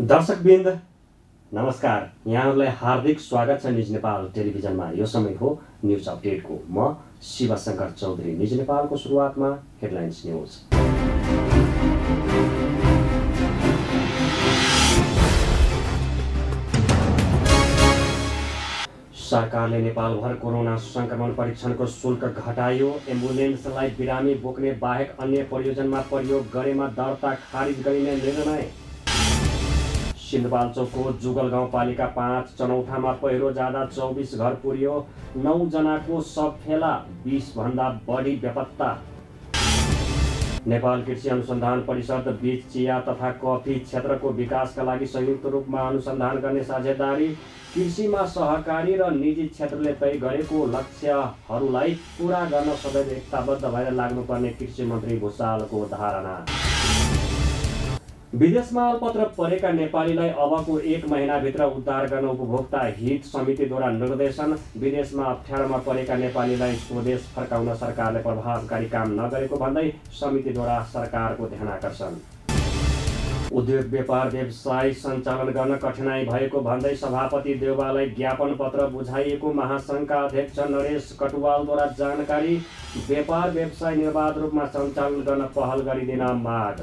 दर्शकवृन्द नमस्कार, यहाँहरूलाई हार्दिक स्वागत छ न्युज नेपाल टेलिभिजनमा। यो समय हो न्युज अपडेटको। म शिवशंकर चौधरी। न्युज नेपालको सुरुवातमा हेडलाइन्स न्युज। सरकारले नेपालभर कोरोना संक्रमण परीक्षणको शुल्क घटायो। एम्बुलेन्सलाई बिरामी बोक्ने बाहेक अन्य प्रयोजनमा प्रयोग गरेमा दर्ता खारिज गरिने निर्णय। सिन्धुपाल्चोकको जुगल गाउँपालिका 5 चनौठामा पहिरो जाँदा 24 घर पुर्यो। 9 जनाको शव फेला, 20 भन्दा बढी बेपत्ता। नेपाल कृषि अनुसन्धान परिषद बीच चिया तथा कफी क्षेत्रको विकासका लागि संयुक्त रूपमा अनुसन्धान गर्ने साझेदारी। कृषिमा सहकारी र निजी क्षेत्रले तय गरेको लक्ष्यहरूलाई पूरा गर्न सदैव एकताबद्ध भएर लाग्नुपर्ने कृषि मन्त्री भुषालको धारणा। विदेशमा अलपत्र परेका नेपालीलाई अबको 1 महिनाभित्र उद्धार गर्न उपभोक्ता हित समितिद्वारा निर्देशन। विदेशमा अप्ठ्यारोमा परेका नेपालीलाई स्वदेश फर्काउन सरकारले प्रभावकारी काम नगरेको भन्दै समितिद्वारा सरकारको ध्यानाकर्षण। उद्योग व्यापार व्यवसाय सञ्चालन गर्न कठिनाई भएको भन्दै सभापति देउवालाई ज्ञापन पत्र बुझाइएको महासङ्घका अध्यक्ष नरेश कटुवालद्वारा जानकारी। व्यापार व्यवसाय निर्बाध रूपमा सञ्चालन गर्न पहल गरिदिन माग।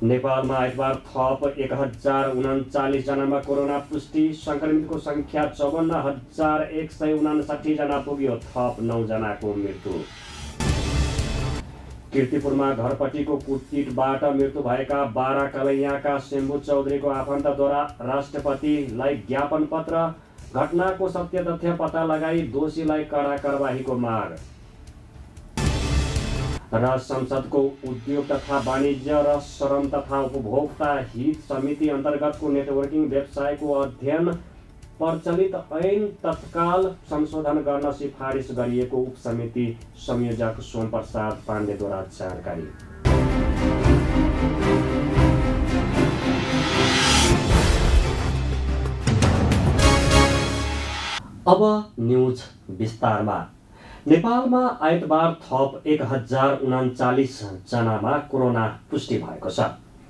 नेपालमा आइतबार थप 1039 जनामा कोरोना पुष्टि। संक्रमितको संख्या 54,159 जना पुग्यो। थप 9 जनाको मृत्यु। कीर्तिपुरमा घरपट्टिको कुटपिटबाट मृत्यु भएका 12 कलैयाका शम्भु चौधरीको आफन्तद्वारा राष्ट्रपतिलाई ज्ञापन पत्र। घटनाको सत्य तथ्य पत्ता लगाई दोषीलाई कडा कारबाहीको माग। र संसदको उद्योग तथा वाणिज्य र श्रम तथा उपभोक्ता हित समिति अन्तर्गतको नेटवर्किङ व्यवसायको अध्ययन प्रचलित ऐन तत्काल संशोधन गर्न सिफारिस गरिएको उपसमिति संयोजक सोमप्रसाद पाण्डेद्वारा जानकारी। अब न्युज विस्तारमा। नेपालमा आइतबार थप 1039 जनामा कोरोना पुष्टि भएको छ।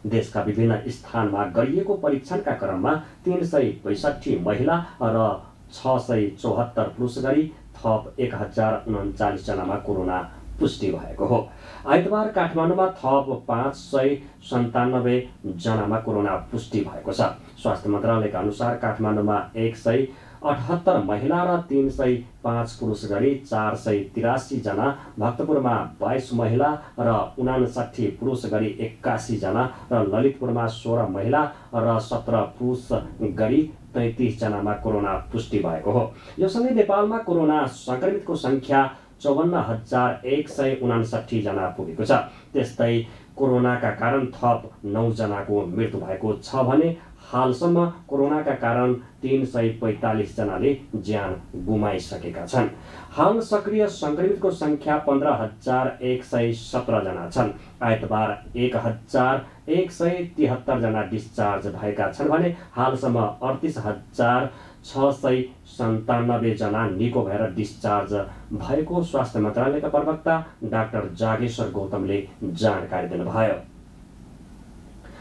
देशका विभिन्न स्थानमा गरिएको परीक्षणका क्रममा 362 महिला र 674 पुरुष गरी थप 1039 जनामा कोरोना पुष्टि भएको हो। आइतबार काठमाडौँमा थप 597 जनामा कोरोना पुष्टि भएको छ। स्वास्थ्य मन्त्रालयका अनुसार काठमाडौँमा 178 महिला र 305 पुरुष गरी 483 जना, भक्तपुरमा 22 महिला र 59 पुरुष गरी 81 जना र ललितपुरमा 16 महिला र 17 पुरुष गरी 33 जनामा कोरोना पुष्टि भएको हो। यो सँगै नेपालमा कोरोना संक्रमितको संख्या 54,159 जना पुगेको छ। त्यस्तै कोरोनाका कारण थप 9 जनाको मृत्यु भएको छ भने हालसम्म कोरोनाका कारण 345 जनाले ज्यान गुमाइसकेका छन्। हाल सक्रिय संक्रमितको संख्या 15,117 जना छन्। आइतबार 1,173 जना डिस्चार्ज भएका छन् भने हालसम्म 38,697 जना निको भएर डिस्चार्ज भएको स्वास्थ्य मन्त्रालयका प्रवक्ता डाक्टर जागेश्वर गौतमले जानकारी दिनुभयो।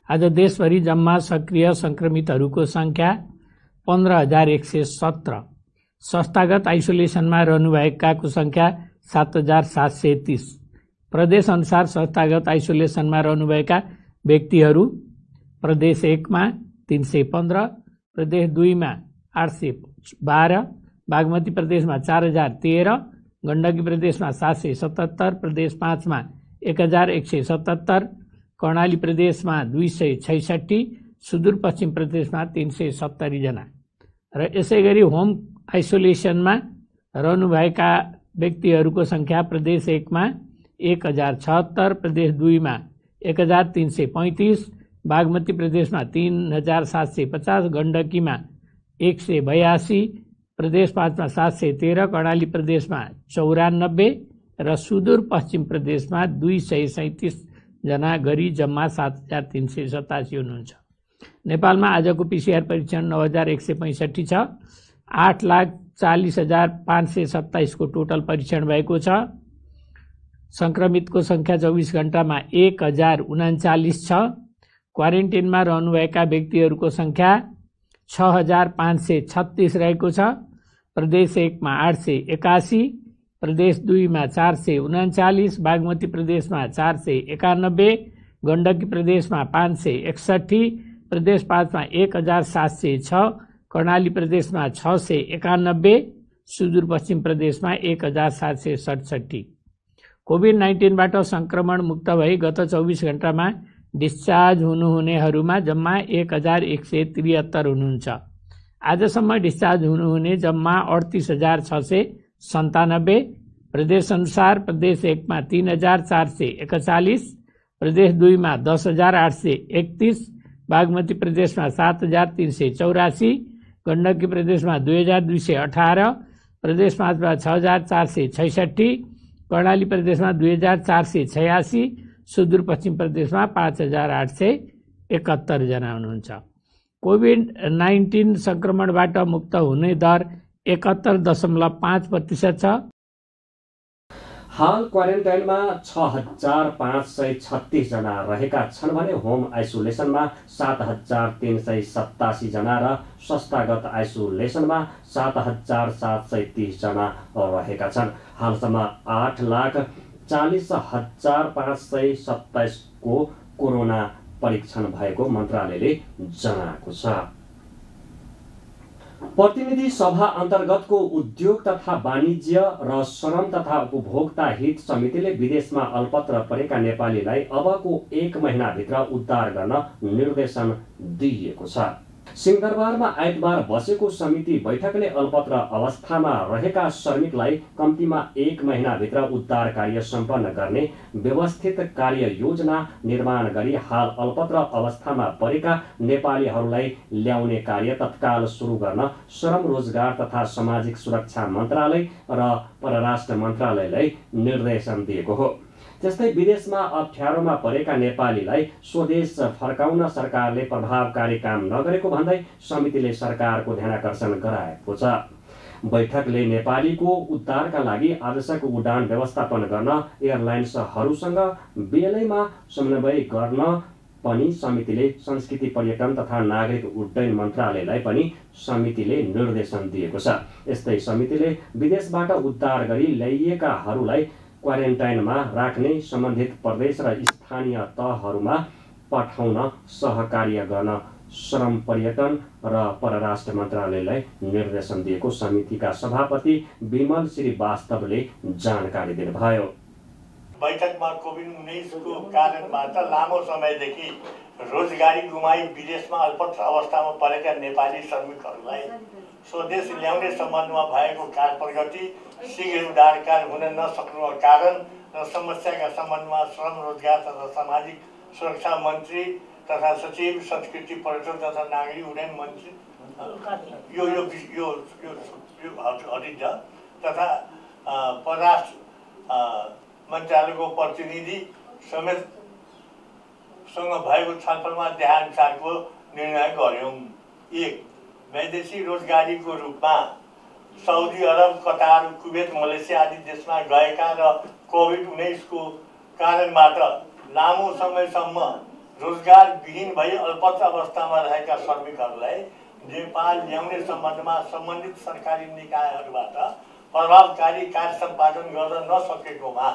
आज देशभरि जम्मा सक्रिय संक्रमितहरूको संख्या 15,117। संस्थागत आइसोलेसनमा रहनुभएकाको संख्या 7,730। प्रदेश अनुसार संस्थागत आइसोलेसनमा रहनुभएका व्यक्तिहरू प्रदेश 1 मा 315, प्रदेश 2 मा 812, बागमती प्रदेशमा 4,013, गण्डकी प्रदेशमा 777, प्रदेश 5 मा 1,177, कर्णाली प्रदेशमा 266, सुदूरपश्चिम प्रदेशमा 370 जना र यसै गरी होम आइसोलेसनमा रहनुभएका व्यक्तिहरूको संख्या प्रदेश 1 मा 1,076, प्रदेश 2 मा 1,335, बागमती प्रदेशमा 3,750, गण्डकीमा 182, प्रदेश 5 मा 713, कर्णाली प्रदेशमा 94 र सुदूरपश्चिम प्रदेशमा 237 जना गरी जम्मा 7,387 हुनुहुन्छ। नेपालमा आजको पीसीआर परीक्षण 9,165 छ। 8,40,527 को टोटल परीक्षण भएको छ। संक्रमितको संख्या 24 घण्टामा 1,039 छ। क्वारेन्टिनमा रहनुभएका व्यक्तिहरूको सङ्ख्या 6536 रहेको छ। प्रदेश 1 मा 881, प्रदेश 2 मा 439, बागमती प्रदेशमा 491, गण्डकी प्रदेशमा 561, प्रदेश 5 मा 1706, कर्णाली प्रदेशमा 691, सुदूरपश्चिम प्रदेशमा 1767। कोभिड-19बाट संक्रमण मुक्त भई गत 24 घण्टामा डिस्चार्ज हुनुहुनेहरूमा जम्मा 1173 हुनुहुन्छ। आजसम्म डिस्चार्ज हुनुहुने जम्मा 38,697। प्रदेश अनुसार प्रदेश 1 मा 3,441, प्रदेश 2 मा 10,831, बागमती प्रदेशमा 7,384, गण्डकी प्रदेशमा 2,218, प्रदेश 5 मा 6,466, कर्णाली प्रदेशमा 2,486, सुदूरपश्चिम प्रदेशमा 5,871 जना हुनुहुन्छ। कोभिड-19 संक्रमणबाट मुक्त हुने दर 71.5% छ। हाल क्वारेन्टाइनमा 6,536 जना रहेका छन् भने होम आइसोलेसनमा 7,387 जना र संस्थागत आइसोलेसनमा 7,730 जना रहेका छन्। हालसम्म 8,40,527 को कोरोना परीक्षण भएको मन्त्रालयले जनाएको छ। प्रतिनिधि सभा अन्तर्गतको उद्योग तथा वाणिज्य र श्रम तथा उपभोक्ता हित समितिले विदेशमा अल्पत्र परेका नेपालीलाई अबको 1 महिनाभित्र उद्धार गर्न निर्देशन दिएको छ। सिंहदरबारमा आइतबार बसेको समिति बैठकले अल्पत्र अवस्थामा रहेका श्रमिकलाई कम्तीमा 1 महिनाभित्र उद्धार कार्य सम्पन्न गर्ने व्यवस्थित कार्य योजना निर्माण गरी हाल अल्पत्र अवस्थामा परेका नेपालीहरूलाई ल्याउने कार्य तत्काल सुरु गर्न श्रम रोजगार तथा सामाजिक सुरक्षा मन्त्रालय र परराष्ट्र मन्त्रालयलाई निर्देशन दिएको हो। त्यस्तै विदेशमा अप्ठ्यारोमा परेका नेपालीलाई स्वदेश फर्काउन सरकारले प्रभावकारी काम नगरेको भन्दै समितिले सरकारको ध्यानाकर्षण गराएको छ। बैठकले नेपालीको उद्धारका लागि आवश्यक उडान व्यवस्थापन गर्न एयरलाइन्सहरूसँग बेलैमा समन्वय गर्न पनि समितिले संस्कृति पर्यटन तथा नागरिक उड्डयन मन्त्रालयलाई पनि समितिले निर्देशन दिएको छ। यस्तै समितिले विदेशबाट उद्धार गरी ल्याइएकाहरूलाई क्वारेन्टाइनमा राख्ने सम्बन्धित प्रदेश र स्थानीय तहहरूमा पठाउन सहकार्य गर्न श्रम पर्यटन र परराष्ट्र मन्त्रालयलाई निर्देशन दिएको समितिका सभापति विमल श्रीवास्तवले जानकारी दिनुभयो। बैठकमा कोभिड-19 को कारणबाट लामो समयदेखि रोजगारी गुमाई विदेशमा अल्पत्र अवस्थामा परेका नेपाली श्रमिकहरूलाई स्वदेश ल्याउने सम्बन्धमा भएको कार्य प्रगति शीघ्र उद्धारकार हुन नसक्नुका कारण र समस्याका सम्बन्धमा श्रम रोजगार तथा सामाजिक सुरक्षा मन्त्री तथा सचिव संस्कृति पर्यटन तथा नागरिक उड्डयन मन्त्री यो हटिन्छ तथा परराष्ट्र मन्त्रालयको प्रतिनिधि समेतसँग भएको छलफलमा देहानुसारको निर्णय गर्यौं। 1. वैदेशिक रोजगारीको रूपमा Saudi Arab, Qatar, Kuwait, Malaysia आदि देशमा गएका र कोभिड-19 को कारणबाट लामो समयसम्म रोजगार विहीन भई अल्पत्र अवस्थामा रहेका श्रमिकहरूलाई नेपाल ल्याउने सम्बन्धमा सम्बन्धित सरकारी निकायहरूबाट प्रभावकारी कार्य सम्पादन गर्न नसकेकोमा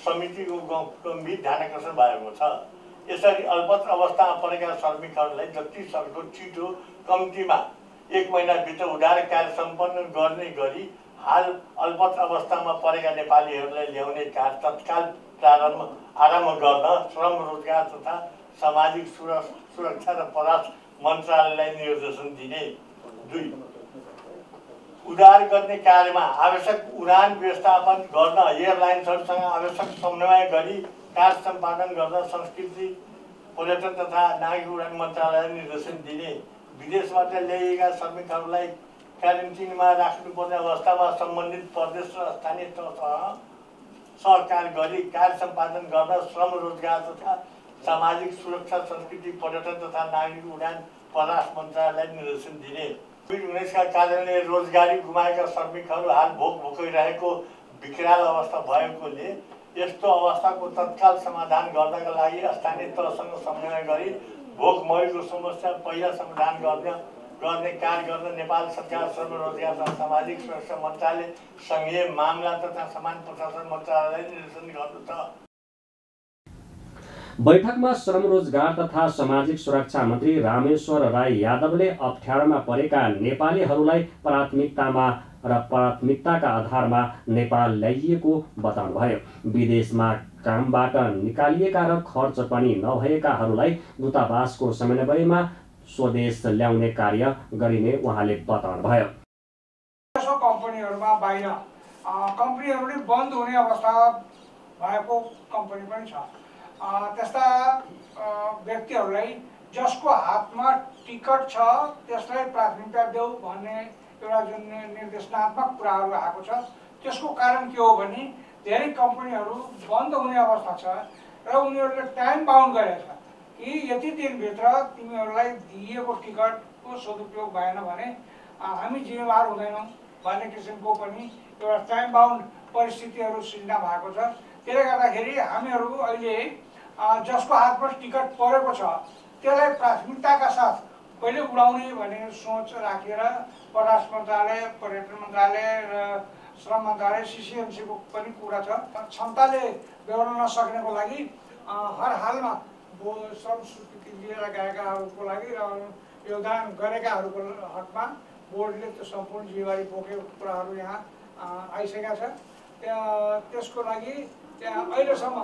समितिको गम्भीर ध्यानाकर्षण भएको छ। यसरी अल्पत्र अवस्थामा परेका श्रमिकहरूलाई जति सक्दो छिटो कम्तीमा 1 महिनाभित्र उद्धार कार्य सम्पन्न गर्ने गरी हाल अल्पत्र अवस्थामा परेका नेपालीहरूलाई ल्याउने कार्य तत्काल आरम्भ गर्न श्रम रोजगार तथा सामाजिक सुरक्षा र परराष्ट्र मन्त्रालयलाई निर्देशन दिने। 2. उद्धार गर्ने कार्यमा आवश्यक उडान व्यवस्थापन गर्न एयरलाइन्सहरूसँग आवश्यक समन्वय गरी कार्य सम्पादन गर्न संस्कृति पर्यटन तथा नागरिक उड्डयन मन्त्रालयलाई निर्देशन दिने। विदेशबाट ल्याइएका श्रमिकहरूलाई क्वारेन्टिनमा राख्नुपर्ने अवस्थामा सम्बन्धित प्रदेश र स्थानीय तहसँग सहकार गरी कार्य सम्पादन गर्न श्रम रोजगार तथा सामाजिक सुरक्षा संस्कृति पर्यटन तथा नागरिक उड्डयन परराष्ट्र मन्त्रालयलाई निर्देशन दिने। कोभिड-19 का कारणले रोजगारी गुमाएका श्रमिकहरू हाल भोगिरहेको विकराल अवस्था भएकोले यस्तो अवस्थाको तत्काल समाधान गर्नका लागि स्थानीय तहसँग समन्वय गरी भोकमरीको समस्या पहिला समाधान गर्ने कार्य गर्न नेपाल सरकार श्रम रोजगार तथा सामाजिक सुरक्षा मन्त्रालय सङ्घीय मामला तथा सामान्य प्रशासन मन्त्रालयले निर्देशन गर्नु छ। बैठकमा श्रम रोजगार तथा सामाजिक सुरक्षा मन्त्री रामेश्वर राय यादवले अप्ठ्यारोमा परेका नेपालीहरूलाई प्राथमिकताका आधारमा नेपाल ल्याइएको बताउनुभयो। विदेशमा कामबाट निकालिएका र खर्च पनि नभएकाहरूलाई दूतावासको समन्वयमा स्वदेश ल्याउने कार्य गरिने उहाँले बताउनुभयो। कम्पनीहरूमा बाहिर कम्पनीहरू बन्द हुने अवस्था भएको कम्पनी पनि छ। त्यस्ता व्यक्तिहरूलाई जसको हातमा टिकट छ त्यसलाई प्राथमिकता देऊ भन्ने एउटा जुन निर्देशनात्मक कुराहरू आएको छ त्यसको कारण के हो भने धेरै कम्पनीहरू बन्द हुने अवस्था छ र उनीहरूले टाइम बाउन्ड गरेको छ कि यति दिनभित्र तिमीहरूलाई दिएको टिकटको सदुपयोग भएन भने हामी जिम्मेवार हुँदैनौँ भन्ने किसिमको पनि एउटा टाइम बाउन्ड परिस्थितिहरू सिर्जना भएको छ। त्यसले गर्दाखेरि हामीहरू अहिले जसको हातमा टिकट परेको छ त्यसलाई प्राथमिकताका साथ पहिले उडाउने भन्ने सोच राखेर परराष्ट्र मन्त्रालय, पर्यटन मन्त्रालय र श्रम मन्त्रालय सिसिएमसीको पनि कुरा छ। क्षमताले बेहोर्न नसक्नेको लागि हर हालमा श्रम स्वीकृति लिएर गएकाहरूको लागि र योगदान गरेकाहरूको हकमा बोर्डले त्यो सम्पूर्ण जिम्मेवारी बोकेको कुराहरू यहाँ आइसकेका छ। त्यसको लागि त्यहाँ अहिलेसम्म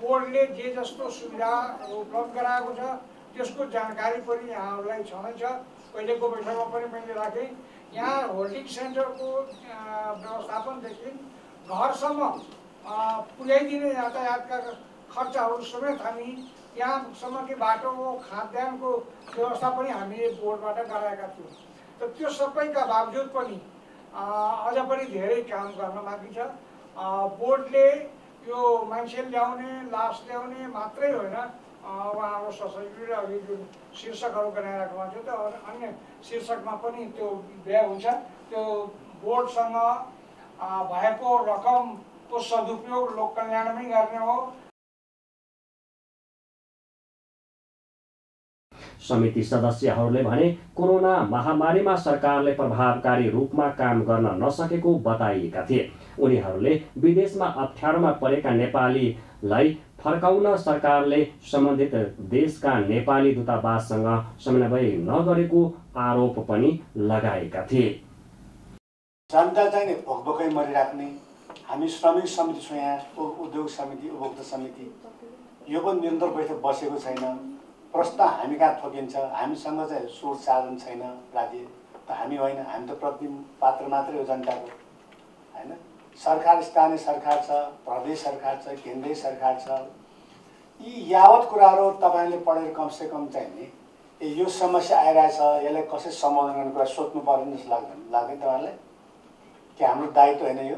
बोर्डले जे जस्तो सुविधा उपलब्ध गराएको छ त्यसको जानकारी पनि यहाँहरूलाई छँदैछ। पहिलेको बैठकमा पनि मैले राखेँ, यहाँ होल्डिङ सेन्टरको व्यवस्थापनदेखि घरसम्म पुर्याइदिने यातायातका खर्चहरू समेत हामी यहाँसम्म कि बाटोको खाद्यान्नको व्यवस्था पनि हामीले बोर्डबाट गराएका थियौँ। त त्यो सबैका बावजुद पनि अझ पनि धेरै काम गर्न बाँकी छ। बोर्डले यो मान्छे ल्याउने लास ल्याउने मात्रै होइन, उहाँको सोसाइटी र अघि जुन शीर्षकहरू बनाइराख्नु भएको छ त्यो अन्य शीर्षकमा पनि त्यो व्यय हुन्छ। त्यो बोर्डसँग भएको रकमको सदुपयोग लोक कल्याणमै गर्ने हो। समिति सदस्यहरूले भने कोरोना महामारीमा सरकारले प्रभावकारी रूपमा काम गर्न नसकेको बताइएका थिए। उनीहरूले विदेशमा अप्ठ्यारोमा परेका नेपालीलाई फर्काउन सरकारले सम्बन्धित देशका नेपाली दूतावाससँग समन्वय नगरेको आरोप पनि लगाएका थिए। जनता चाहिँ भोकभोकै मरिराख्ने, हामी श्रमिक समिति छौँ, यहाँ उद्योग समिति, उपभोक्ता समिति, यो पनि निरन्तर बैठक बसेको छैन। प्रश्न हामी कहाँ थोकिन्छ, हामीसँग चाहिँ स्रोत साधन छैन राज्य त हामी होइन, हामी त प्रतिनिधि पात्र मात्रै हो जनताको होइन। सरकार स्थानीय सरकार छ, प्रदेश सरकार छ, केन्द्रीय सरकार छ। यी यावत कुराहरू तपाईँले पढेर कमसेकम चाहिँ नि यो समस्या आइरहेछ यसलाई कसरी समाधान गर्ने कुरा सोध्नु पर्ने जस्तो लाग्दैन तपाईँलाई कि हाम्रो दायित्व होइन यो।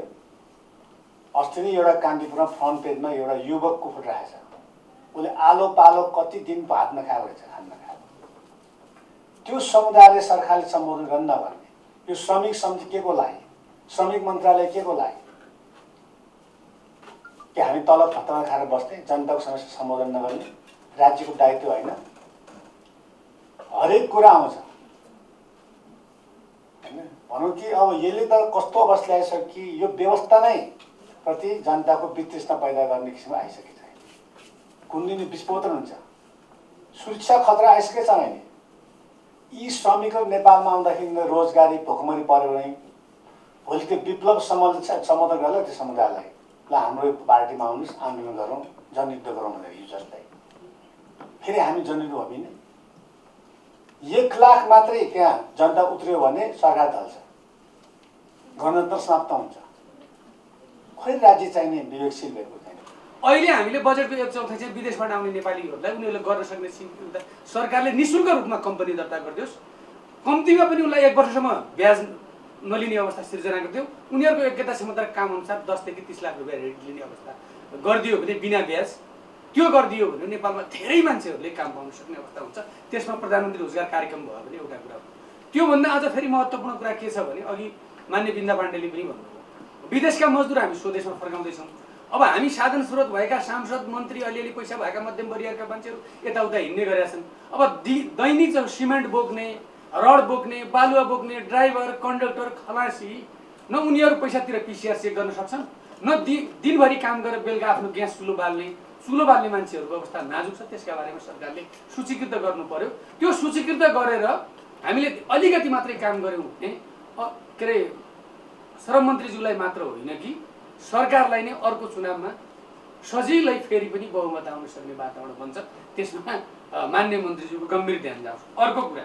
अस्ति नै एउटा कान्तिपुरमा फ्रन्ट पेजमा एउटा युवकको फोटो राखेको छ, उसले आलो पालो कति दिन भात नखाएको रहेछ, खान नखाएको। त्यो समुदायले सरकारले सम्बोधन गर्न नगर्ने, यो श्रमिक समिति के को लागि, श्रमिक मन्त्रालय के को लागि कि हामी तलब भत्ता खाएर बस्ने, जनताको समस्या सम्बोधन नगर्ने राज्यको दायित्व होइन। हरेक कुरा आउँछ होइन। भनौँ कि अब यसले त कस्तो अवस्था ल्याइसक्यो कि यो व्यवस्था नै प्रति जनताको वितृष्णा पैदा गर्ने किसिममा आइसकेको छ। कुन दिन विस्फोटन हुन्छ, सुरक्षा खतरा आइसकेको छ अहिले। यी श्रमिकहरू नेपालमा आउँदाखेरि रोजगारी भोकमरी पऱ्यो भने भोलि त्यो विप्लव सम्बोधन गर्ला त्यो समुदायलाई, ल हाम्रो पार्टीमा आउनुहोस्, आन्दोलन गरौँ, जनयुद्ध गरौँ भनेर हिजो जस्तै फेरि हामी जनयुद्ध हो भने 1 लाख मात्रै त्यहाँ जनता उत्रियो भने सरकार ढल्छ, गणतन्त्र समाप्त हुन्छ। खोइ राज्य चाहिने विवेकशील भएको छैन। अहिले हामीले बजेटको 1/4 चाहिँ विदेशबाट आउने नेपालीहरूलाई उनीहरूले गर्न सक्ने सरकारले निःशुल्क रूपमा कम्पनी दर्ता गरिदियोस्, कम्तीमा पनि उनलाई 1 वर्षसम्म ब्याज नलिने अवस्था सिर्जना गरिदियो। उनीहरूको योग्यता क्षमता काम अनुसार 10 देखि 30 लाख रुपियाँ ऋण लिने अवस्था गरिदियो भने बिना ब्याज, त्यो गरिदियो भने नेपालमा धेरै मान्छेहरूले काम पाउन सक्ने अवस्था हुन्छ। त्यसमा प्रधानमन्त्री रोजगार कार्यक्रम भयो भने एउटा कुरा हो। त्योभन्दा अझ फेरि महत्त्वपूर्ण कुरा के छ भने अघि मान्य बिन्दा पाण्डेले पनि भन्नुभयो, विदेशका मजदुर हामी स्वदेशमा फर्काउँदैछौँ। अब हामी साधन स्रोत भएका सांसद मन्त्री अलिअलि पैसा भएका मध्यम वर्गका मान्छेहरू यताउता हिँड्ने गरेका छन्। अब दैनिक सिमेन्ट बोक्ने, रड बोक्ने, बालुवा बोक्ने ड्राइभर, कन्डक्टर, खलासी न उनीहरू पैसातिर पिसिआर चेक गर्न सक्छन्, न दिनभरि काम गरेर बेलुका आफ्नो ग्यास चुलो बाल्ने मान्छेहरूको अवस्था नाजुक छ। त्यसका बारेमा सरकारले सूचीकृत गर्नु पर्यो। त्यो सूचीकृत गरेर हामीले अलिकति मात्रै काम गऱ्यौँ भने के अरे श्रम मन्त्रीज्यूलाई मात्र होइन कि सरकारलाई नै अर्को चुनावमा सजिलै फेरि पनि बहुमत आउन सक्ने वातावरण बन्छ। त्यसमा मान्य मन्त्रीज्यूको गम्भीर ध्यान जाओस्। अर्को कुरा,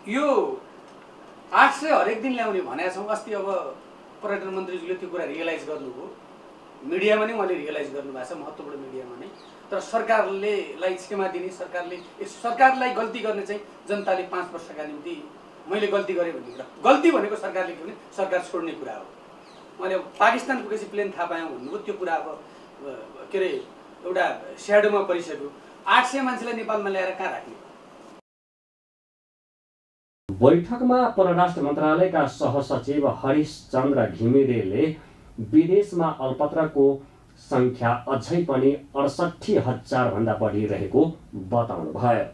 यो 800 हरेक दिन ल्याउने भनेका छौँ। अस्ति अब पर्यटन मन्त्रीज्यूले त्यो कुरा रियलाइज गर्नुभयो, मिडियामा नै उहाँले रियलाइज गर्नुभएको छ, महत्त्वपूर्ण मिडियामा नै। तर सरकारलाई क्षमा दिने, सरकारलाई गल्ती गर्ने चाहिँ जनताले 5 वर्षका निम्ति मैले गल्ती गरेँ भन्ने कुरा, गल्ती भनेको सरकारले के भने सरकार छोड्ने कुरा हो। उहाँले पाकिस्तान पुगेपछि प्लेन थाहा पायौँ भन्नुभयो, त्यो कुरा अब के अरे एउटा स्याडोमा परिसक्यो। 800 मान्छेलाई नेपालमा ल्याएर कहाँ राख्ने? बैठकमा परराष्ट्र मन्त्रालयका सहसचिव हरिश चन्द्र घिमिरेले विदेशमा अल्पत्रको संख्या अझै पनि 68,000 भन्दा बढी रहेको बताउनुभयो।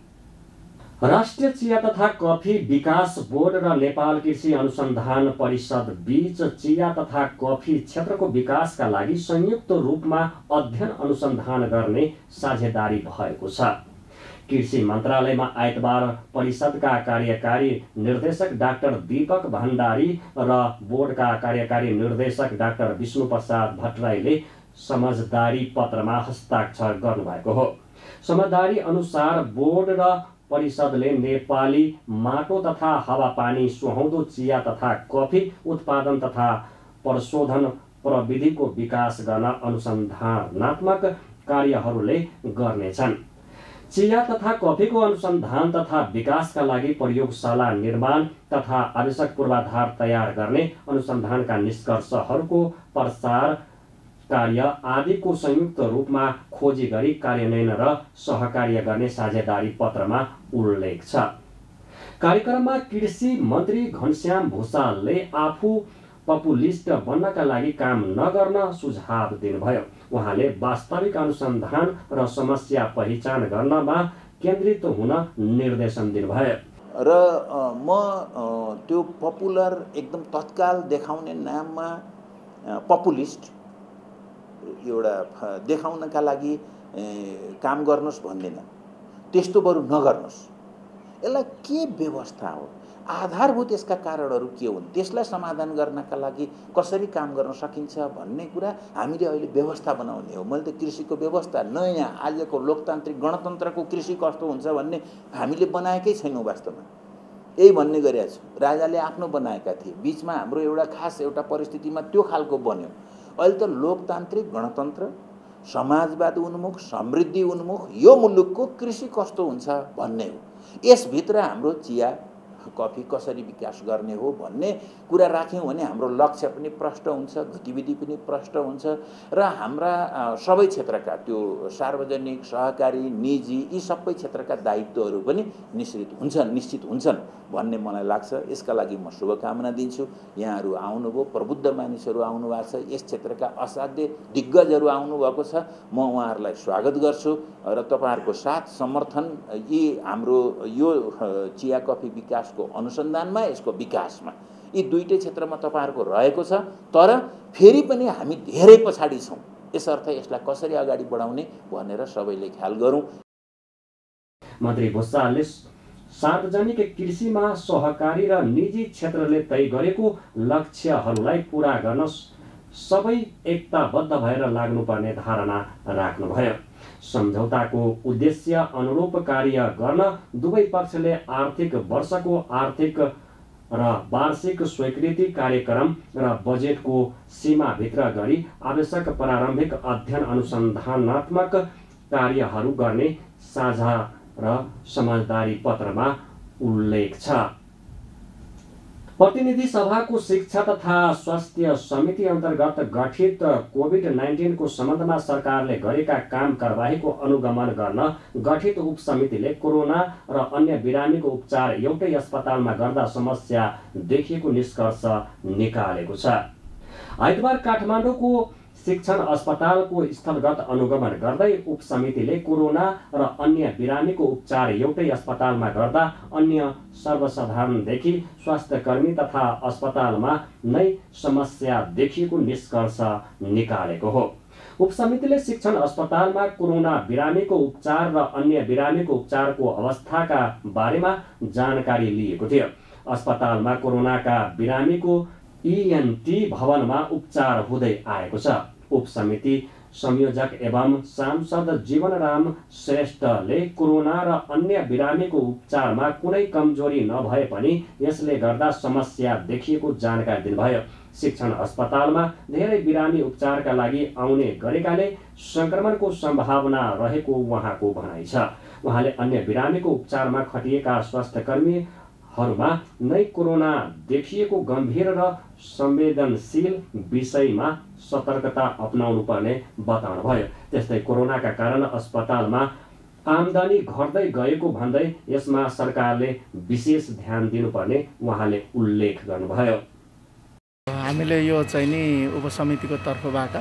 राष्ट्रिय चिया तथा कफी विकास बोर्ड र नेपाल कृषि अनुसन्धान परिषद बीच चिया तथा कफी क्षेत्रको विकासका लागि संयुक्त रूपमा अध्ययन अनुसन्धान गर्ने साझेदारी भएको छ। कृषि मन्त्रालयमा आइतबार परिषदका कार्यकारी निर्देशक डाक्टर दीपक भण्डारी र बोर्डका कार्यकारी निर्देशक डाक्टर विष्णु प्रसाद भट्टराईले समझदारी पत्रमा हस्ताक्षर गर्नुभएको हो। समझदारी अनुसार बोर्ड र परिषदले नेपाली माटो तथा हावापानी सुहाउँदो चिया तथा कफी उत्पादन तथा प्रशोधन प्रविधिको विकास गर्न अनुसन्धानात्मक कार्यहरूले गर्नेछन्। चिया तथा कफीको अनुसन्धान तथा विकासका लागि प्रयोगशाला निर्माण तथा आवश्यक पूर्वाधार तयार गर्ने, अनुसन्धानका निष्कर्षहरूको प्रसार कार्य आदिको संयुक्त रूपमा खोजी गरी कार्यान्वयन र सहकार्य गर्ने साझेदारी पत्रमा उल्लेख छ। कार्यक्रममा कृषि मन्त्री घनश्याम भूषालले आफू पपुलिस्ट बन्नका लागि काम नगर्न सुझाव दिनुभयो। उहाँले वास्तविक अनुसन्धान र समस्या पहिचान गर्नमा केन्द्रित हुन निर्देशन दिनुभयो। र म त्यो पपुलर एकदम तत्काल देखाउने नाममा पपुलिस्ट एउटा देखाउनका लागि काम गर्नुहोस् भन्दैन, त्यस्तो बरु नगर्नुहोस्। यसलाई के व्यवस्था हो, आधारभूत यसका कारणहरू के हुन्, त्यसलाई समाधान गर्नका लागि कसरी काम गर्न सकिन्छ भन्ने कुरा हामीले अहिले व्यवस्था बनाउने हो। मैले त कृषिको व्यवस्था नयाँ आजको लोकतान्त्रिक गणतन्त्रको कृषि कस्तो हुन्छ भन्ने हामीले बनाएकै छैनौँ। वास्तवमा यही भन्ने गरेका छु। राजाले आफ्नो बनाएका थिए, बिचमा हाम्रो एउटा खास एउटा परिस्थितिमा त्यो खालको बन्यो। अहिले त लोकतान्त्रिक गणतन्त्र, समाजवाद उन्मुख, समृद्धि उन्मुख यो मुलुकको कृषि कस्तो हुन्छ भन्ने हो। यसभित्र हाम्रो चिया कफी कसरी विकास गर्ने हो भन्ने कुरा राख्यौँ भने हाम्रो लक्ष्य पनि प्रष्ट हुन्छ, गतिविधि पनि प्रष्ट हुन्छ र हाम्रा सबै क्षेत्रका त्यो सार्वजनिक, सहकारी, निजी यी सबै क्षेत्रका दायित्वहरू पनि निश्चित हुन्छन् भन्ने मलाई लाग्छ। यसका लागि म शुभकामना दिन्छु। यहाँहरू आउनुभयो, प्रबुद्ध मानिसहरू आउनुभएको छ, यस क्षेत्रका असाध्य दिग्गजहरू आउनुभएको छ, म उहाँहरूलाई स्वागत गर्छु र तपाईँहरूको साथ समर्थन यी हाम्रो यो चिया कफी विकासको अनुसन्धानमा, यसको विकासमा यी दुईटै क्षेत्रमा तपाईँहरूको रहेको छ। तर फेरि पनि हामी धेरै पछाडि छौँ, यसर्थ यसलाई कसरी अगाडि बढाउने भनेर सबैले ख्याल गरौँ। मन्त्री भूषालले सार्वजनिक कृषिमा सहकारी र निजी क्षेत्रले तय गरेको लक्ष्यहरूलाई पूरा गर्न सबै एकताबद्ध भएर लाग्नुपर्ने धारणा राख्नुभयो। सम्झौताको उद्देश्य अनुरूप कार्य गर्न दुवै पक्षले आर्थिक वर्षको आर्थिक र वार्षिक स्वीकृति कार्यक्रम र बजेटको सीमाभित्र गरी आवश्यक प्रारम्भिक अध्ययन अनुसन्धानात्मक कार्यहरू गर्ने साझा र समझदारी पत्रमा उल्लेख छ। प्रतिनिधि सभाको शिक्षा तथा स्वास्थ्य समिति अन्तर्गत गठित कोभिड-19 को सम्बन्धमा सरकारले गरेका काम कारबाहीको अनुगमन गर्न गठित उपसमितिले कोरोना र अन्य बिरामीको उपचार एउटै अस्पतालमा गर्दा समस्या देखिएको निष्कर्ष निकालेको छ। आइतबार काठमाडौँको शिक्षण अस्पतालको स्थलगत अनुगमन गर्दै उपसमितिले कोरोना र अन्य बिरामीको उपचार एउटै अस्पतालमा गर्दा अन्य सर्वसाधारणदेखि स्वास्थ्यकर्मी तथा अस्पतालमा नै समस्या देखिएको निष्कर्ष निकालेको हो। उपसमितिले शिक्षण अस्पतालमा कोरोना बिरामीको उपचार र अन्य बिरामीको उपचारको अवस्थाका बारेमा जानकारी लिएको थियो। अस्पतालमा कोरोनाका बिरामीको ENT भवनमा उपचार हुँदै आएको छ। उपसमिति संयोजक एवं सांसद जीवनराम श्रेष्ठले कोरोना र अन्य बिरामीको उपचारमा कुनै कमजोरी नभए पनि यसले गर्दा समस्या देखिएको जानकारी दिनुभयो। शिक्षण अस्पतालमा धेरै बिरामी उपचारका लागि आउने गरेकाले संक्रमणको सम्भावना रहेको उहाँको भनाइ छ। उहाँले अन्य बिरामीको उपचारमा खटिएका स्वास्थ्यकर्मीहरूमा नै कोरोना देखिएको गम्भीर र संवेदनशील विषयमा सतर्कता अपनाउनु पर्ने बताउनुभयो। त्यस्तै कोरोनाका कारण अस्पतालमा आमदानी घट्दै गएको भन्दै यसमा सरकारले विशेष ध्यान दिनुपर्ने उहाँले उल्लेख गर्नुभयो। हामीले यो चाहिँ नि उपसमितिको तर्फबाट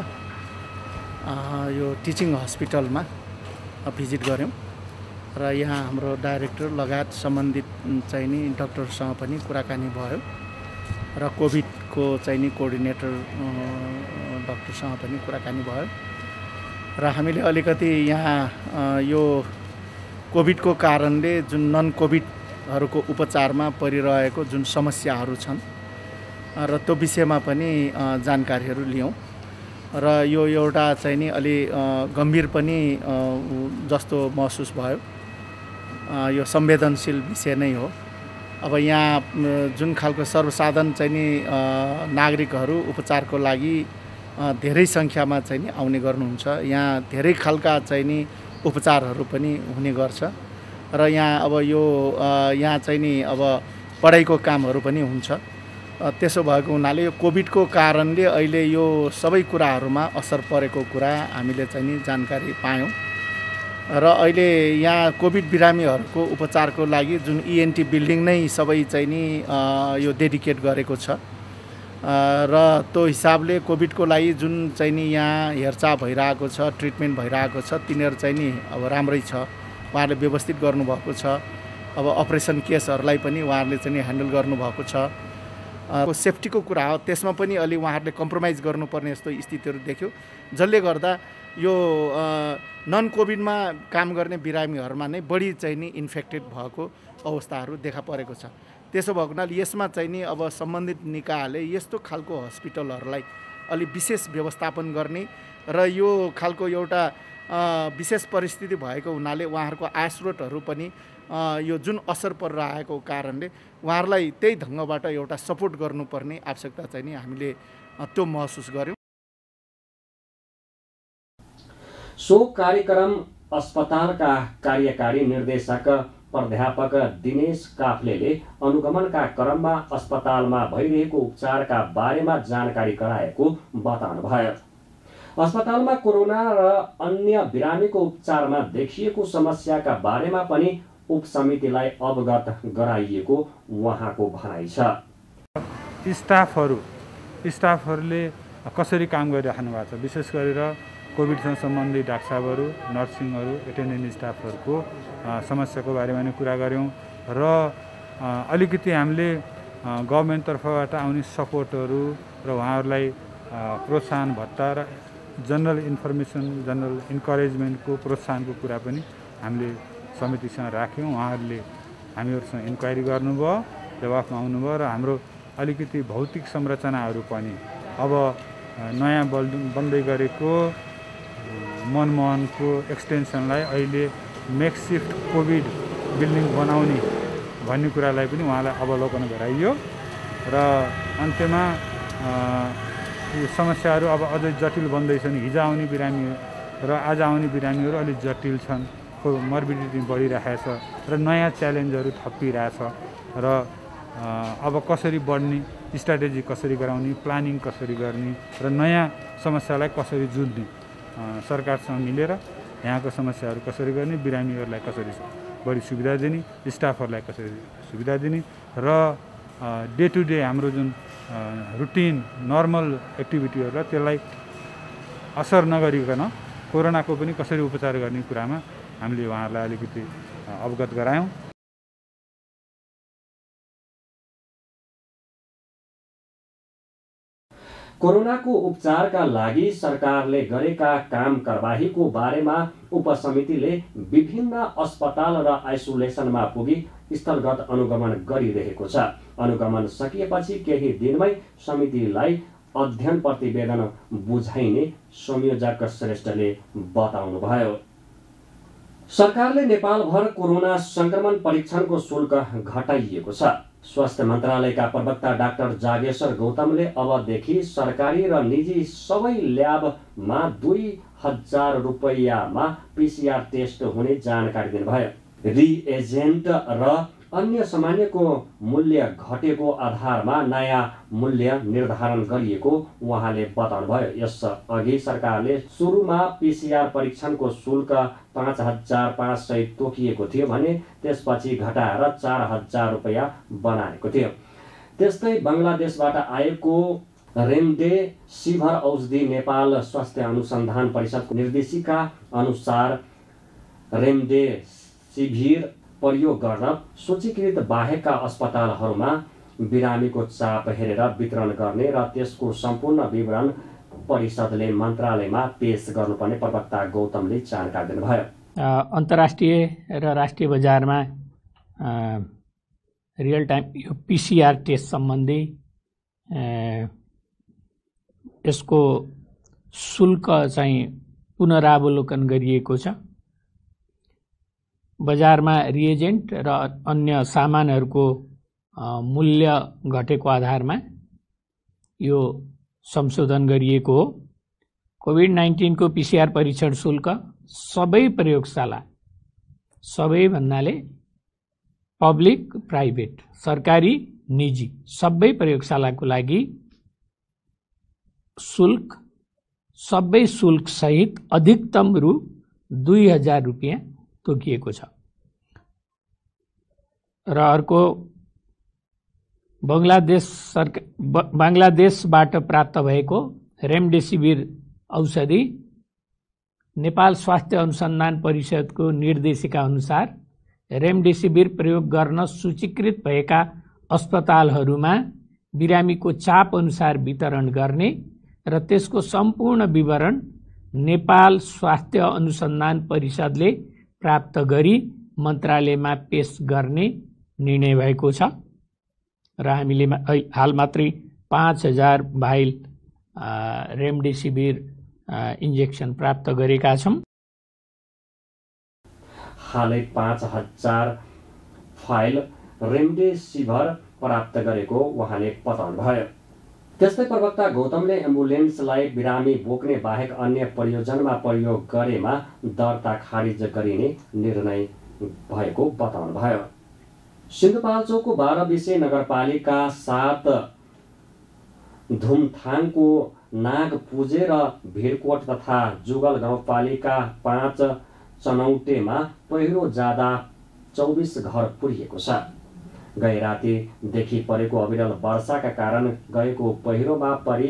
यो टिचिङ हस्पिटलमा भिजिट गऱ्यौँ र यहाँ हाम्रो डाइरेक्टर लगायत सम्बन्धित चाहिँ नि डाक्टरसँग पनि कुराकानी भयो र कोभिडको चाहिँ नि कोअर्डिनेटर डाक्टरसँग पनि कुराकानी भयो र हामीले अलिकति यहाँ यो कोभिडको कारणले जुन नन कोभिडहरूको उपचारमा परिरहेको जुन समस्याहरू छन् र त्यो विषयमा पनि जानकारीहरू लियौँ र यो एउटा चाहिँ नि अलि गम्भीर पनि जस्तो महसुस भयो। यो संवेदनशील विषय नै हो। अब यहाँ जुन खालको सर्वसाधारण चाहिँ नि नागरिकहरू उपचारको लागि धेरै सङ्ख्यामा चाहिँ नि आउने गर्नुहुन्छ। यहाँ धेरै खालका चाहिँ नि उपचारहरू पनि हुने गर्छ र यहाँ अब यो यहाँ चाहिँ नि अब पढाइको कामहरू पनि हुन्छ। त्यसो भएको हुनाले यो कोभिडको कारणले अहिले यो सबै कुराहरूमा असर परेको कुरा हामीले चाहिँ नि जानकारी पायौँ र अहिले यहाँ कोभिड बिरामीहरूको उपचारको लागि जुन ENT बिल्डिङ नै सबै चाहिँ नि यो डेडिकेट गरेको छ र त्यो हिसाबले कोभिडको लागि जुन चाहिँ नि यहाँ हेरचाह भइरहेको छ, ट्रिटमेन्ट भइरहेको छ, तिनीहरू चाहिँ नि अब राम्रै छ। उहाँहरूले व्यवस्थित गर्नुभएको छ। अब अपरेसन केसहरूलाई पनि उहाँहरूले चाहिँ ह्यान्डल गर्नुभएको छ। सेफ्टीको कुरा हो, त्यसमा पनि अलि उहाँहरूले कम्प्रोमाइज गर्नुपर्ने यस्तो स्थितिहरू देख्यो, जसले गर्दा यो नन कोभिडमा काम गर्ने बिरामीहरूमा नै बढी चाहिँ नि इन्फेक्टेड भएको अवस्थाहरू देखा परेको छ। त्यसो भएको हुनाले यसमा चाहिँ नि अब सम्बन्धित निकायले यस्तो खालको हस्पिटलहरूलाई अलि विशेष व्यवस्थापन गर्ने र यो खालको एउटा विशेष परिस्थिति भएको हुनाले उहाँहरूको आय स्रोतहरू पनि यो जुन असर परिरहेको कारणले उहाँहरूलाई त्यही ढङ्गबाट एउटा सपोर्ट गर्नुपर्ने आवश्यकता चाहिँ नि हामीले त्यो महसुस गर्यौँ। सो कार्यक्रम अस्पतालका कार्यकारी निर्देशक प्राध्यापक दिनेश काफ्लेले अनुगमनका क्रममा अस्पतालमा भइरहेको उपचारका बारेमा जानकारी गराएको बताउनुभयो। अस्पतालमा कोरोना र अन्य बिरामीको उपचारमा देखिएको समस्याका बारेमा पनि उपसमितिलाई अवगत गराइएको उहाँको भनाइ छ। स्टाफहरूले कसरी काम गरिराख्नु भएको छ, विशेष गरेर कोभिडसँग सम्बन्धित डाक्टर साहबहरू, नर्सिङहरू, एटेन्डेन्ट स्टाफहरूको समस्याको बारेमा नै कुरा गऱ्यौँ र अलिकति हामीले गभर्मेन्ट तर्फबाट आउने सपोर्टहरू र उहाँहरूलाई प्रोत्साहन भत्ता र जनरल इन्फर्मेसन, जनरल इन्करेजमेन्टको प्रोत्साहनको कुरा पनि हामीले समितिसँग राख्यौँ। उहाँहरूले हामीहरूसँग इन्क्वायरी गर्नुभयो, जवाफमा आउनुभयो र हाम्रो अलिकति भौतिक संरचनाहरू पनि अब नयाँ बन्दै गरेको मनमोहनको एक्सटेन्सनलाई अहिले मेकसिफ्ट कोभिड बिल्डिङ बनाउने भन्ने कुरालाई पनि उहाँलाई अवलोकन गराइयो र अन्त्यमा यो समस्याहरू अब अझै जटिल बन्दैछन्। हिजो आउने बिरामी र आज आउने बिरामीहरू अलिक जटिल छन्, मर्बिडिटी बढिरहेछ र नयाँ च्यालेन्जहरू थपिरहेछ र अब कसरी बढ्ने, स्ट्राटेजी कसरी गराउने, प्लानिङ कसरी गर्ने र नयाँ समस्यालाई कसरी जुझ्ने, सरकारसँग मिलेर यहाँको समस्याहरू कसरी गर्ने, बिरामीहरूलाई कसरी बढी सुविधा दिने, स्टाफहरूलाई कसरी सुविधा दिने र डे टु डे हाम्रो जुन रुटिन नर्मल एक्टिभिटीहरूलाई त्यसलाई असर नगरिकन कोरोनाको पनि कसरी उपचार गर्ने कुरामा हामीले उहाँहरूलाई अलिकति अवगत गरायौँ। कोरोनाको उपचारका लागि सरकारले गरेका काम कारबाहीको बारेमा उपसमितिले विभिन्न अस्पताल र आइसोलेसनमा पुगी स्थलगत अनुगमन गरिरहेको छ। अनुगमन सकिएपछि केही दिनमै समितिलाई अध्ययन प्रतिवेदन बुझाइने संयोजक श्रेष्ठले बताउनुभयो। सरकारले नेपालभर कोरोना संक्रमण परीक्षणको शुल्क घटाइएको छ। स्वास्थ्य मन्त्रालयका प्रवक्ता डाक्टर जागेश्वर गौतमले अबदेखि सरकारी र निजी सबै ल्याबमा 2000 रुपैयाँमा PCR टेस्ट हुने जानकारी दिनुभयो। रिएजेन्ट र अन्य सामान्यको मूल्य घटेको आधारमा नयाँ मूल्य निर्धारण गरिएको उहाँले बताउनुभयो। यसअघि सरकारले सुरुमा PCR परीक्षणको शुल्क 5500 तोकिएको थियो भने त्यसपछि घटाएर 4000 रुपैयाँ बनाएको थियो। त्यस्तै बङ्गलादेशबाट आएको रेमडेसिभिर औषधि नेपाल स्वास्थ्य अनुसन्धान परिषदको निर्देशिका अनुसार रेमडेसिभिर प्रयोग गर्न सूचीकृत बाहेकका अस्पतालहरूमा बिरामीको चाप हेरेर वितरण गर्ने र त्यसको सम्पूर्ण विवरण परिषदले मन्त्रालयमा पेश गर्नुपर्ने प्रवक्ता गौतमले जानकारी दिनुभयो। अन्तर्राष्ट्रिय र राष्ट्रिय बजारमा रियल टाइम यो PCR टेस्ट सम्बन्धी यसको शुल्क चाहिँ पुनरावलोकन गरिएको छ। बजारमा रिएजेन्ट र अन्य सामानहरूको मूल्य घटेको आधारमा यो संशोधन गरिएको हो। कोभिड-19 को PCR परीक्षण शुल्क सबै प्रयोगशाला, सबै भन्नाले पब्लिक प्राइभेट, सरकारी निजी सबै प्रयोगशालाको लागि शुल्क सबै शुल्क सहित अधिकतम रु 2000 रुपैयाँ तोकिएको छ। र अर्को बङ्गलादेशबाट प्राप्त भएको रेमडेसिभिर औषधि नेपाल स्वास्थ्य अनुसन्धान परिषदको निर्देशिका अनुसार रेमडेसिभिर प्रयोग गर्न सूचीकृत भएका अस्पतालहरूमा बिरामीको चाप अनुसार वितरण गर्ने र त्यसको सम्पूर्ण विवरण नेपाल स्वास्थ्य अनुसन्धान परिषदले प्राप्त गरी मन्त्रालयमा पेश गर्ने निर्णय भएको छ। र हामीले हाल मात्रै 5000 भाइल रेमडेसिभिर इन्जेक्सन प्राप्त गरेका छौं। हालै 5000 फाइल रेमडेसिभिर प्राप्त गरेको उहाँले बताउनुभयो। त्यस्तै प्रवक्ता गौतमले एम्बुलेन्सलाई बिरामी बोक्ने बाहेक अन्य प्रयोजनमा प्रयोग गरेमा दर्ता खारिज गरिने निर्णय भएको बताउनुभयो। सिन्धुपाल्चोकको 12 विषय नगरपालिका 7 धुमथाङको नागपुजे र भिरकोट तथा जुगल गाउँपालिका 5 चनौटेमा पहिरो जाँदा 24 घर पुरिएको छ। गए रातिदेखि परेको अविरल वर्षाका कारण गएको पहिरोमा परि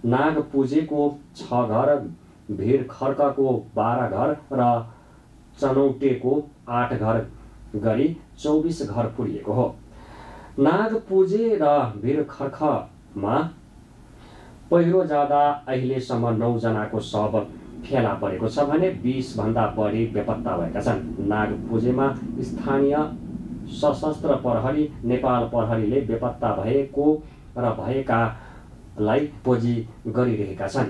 नागपुजेको 6 घर, भिरखर्कको 12 घर र चनौटेको 8 घर गरी 24 घर पुरिएको हो। नागपुजे र भिरखर्कमा पहिरो जाँदा अहिलेसम्म 9 जनाको शव फेला परेको छ भने 20 भन्दा बढी बेपत्ता भएका छन्। नागपुजेमा स्थानीय सशस्त्र प्रहरी, नेपाल प्रहरीले बेपत्ता भएको र भएकालाई खोजी गरिरहेका छन्।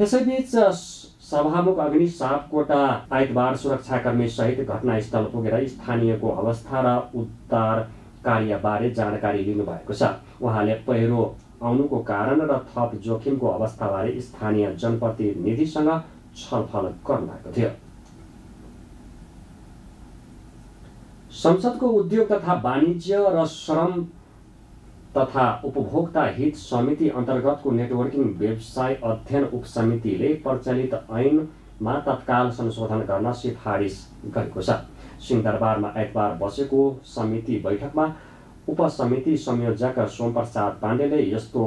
यसैबीच सभामुख अग्नि सापकोटा आइतबार सुरक्षाकर्मी सहित घटनास्थल पुगेर स्थानीयको अवस्था र उद्धार कार्यबारे जानकारी लिनुभएको छ। उहाँले पहिरो आउनुको कारण र थप जोखिमको अवस्थाबारे स्थानीय जनप्रतिनिधिसँग छलफल गर्नुभएको थियो। संसदको उद्योग तथा वाणिज्य र श्रम तथा उपभोक्ता हित समिति अन्तर्गतको नेटवर्किङ व्यवसाय अध्ययन उपसमितिले प्रचलित ऐनमा तत्काल संशोधन गर्न सिफारिस गरेको छ। सिंहदरबारमा आइतबार बसेको समिति बैठकमा उपसमिति संयोजक सोमप्रसाद पाण्डेले यस्तो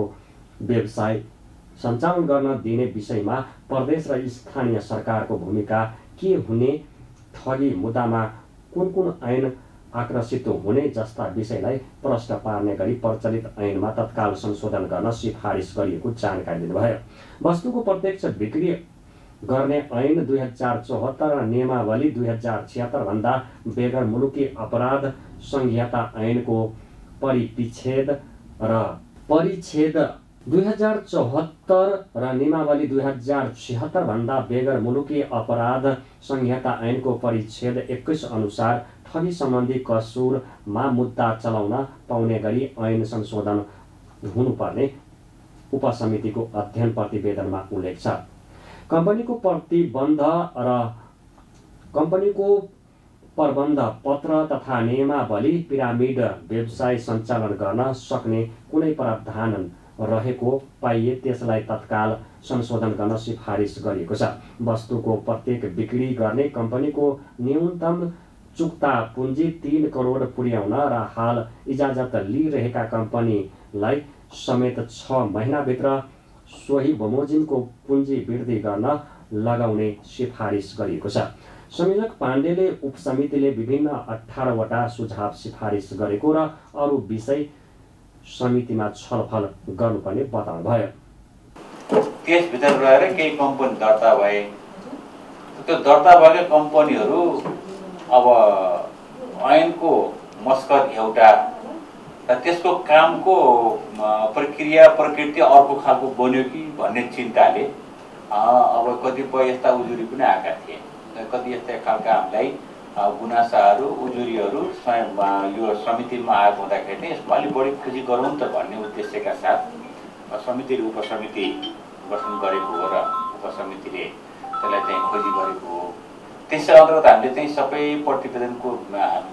व्यवसाय सञ्चालन गर्न दिने विषयमा प्रदेश र स्थानीय सरकारको भूमिका के हुने, ठगी मुद्दामा कुन कुन ऐन आकर्षित हुने जस्ता विषयलाई प्रश्न पार्ने गरी प्रचलित ऐनमा तत्काल संशोधन गर्न सिफारिस गरिएको जानकारी दिनुभयो। वस्तुको प्रत्यक्ष बिक्री गर्ने ऐन 2074 र नियमावली 2076 भन्दा बेगर मुलुकी अपराध संहिता ऐनको परिच्छेद 2074 र नियमावली 2076 भन्दा बेगर मुलुकी अपराध संहिता ऐनको परिच्छेद 21 अनुसार ठगी सम्बन्धी कसुरमा मुद्दा चलाउन पाउने गरी ऐन संशोधन हुनुपर्ने उपसमितिको अध्ययन प्रतिवेदनमा उल्लेख छ। कम्पनीको प्रबन्ध पत्र तथा नियमावली पिरामिड व्यवसाय सञ्चालन गर्न सक्ने कुनै प्रावधान रहेको पाइए त्यसलाई तत्काल संशोधन गर्न सिफारिस गरिएको छ। वस्तुको प्रत्येक बिक्री गर्ने कम्पनीको न्यूनतम चुक्ता पुँजी 3 करोड पुर्याउन र हाल इजाजत लिइरहेका कम्पनीलाई समेत 6 महिनाभित्र सोही बमोजिमको पुँजी वृद्धि गर्न लगाउने सिफारिस गरिएको छ। संयोजक पाण्डेले उपसमितिले विभिन्न 18वटा सुझाव सिफारिस गरेको र अरू विषय समितिमा छलफल गर्नुपर्ने बताउनुभयो। त्यसभित्र रहेर केही कम्पनी दर्ता भए, त्यो दर्ता भएका कम्पनीहरू अब ऐनको मस्कत एउटा र त्यसको कामको प्रक्रिया प्रकृति अर्को खालको बन्यो कि भन्ने चिन्ताले अब कतिपय यस्ता उजुरी पनि आएका थिए। कति यस्ता खालका हामीलाई गुनासाहरू उजुरीहरू यो समितिमा आएको हुँदाखेरि चाहिँ यसमा अलिक बढी खोजी गरौँ त भन्ने उद्देश्यका साथ समितिले उपसमिति गठन गरेको हो र उपसमितिले त्यसलाई चाहिँ खोजी गरेको हो। त्यसै अन्तर्गत हामीले चाहिँ सबै प्रतिवेदनको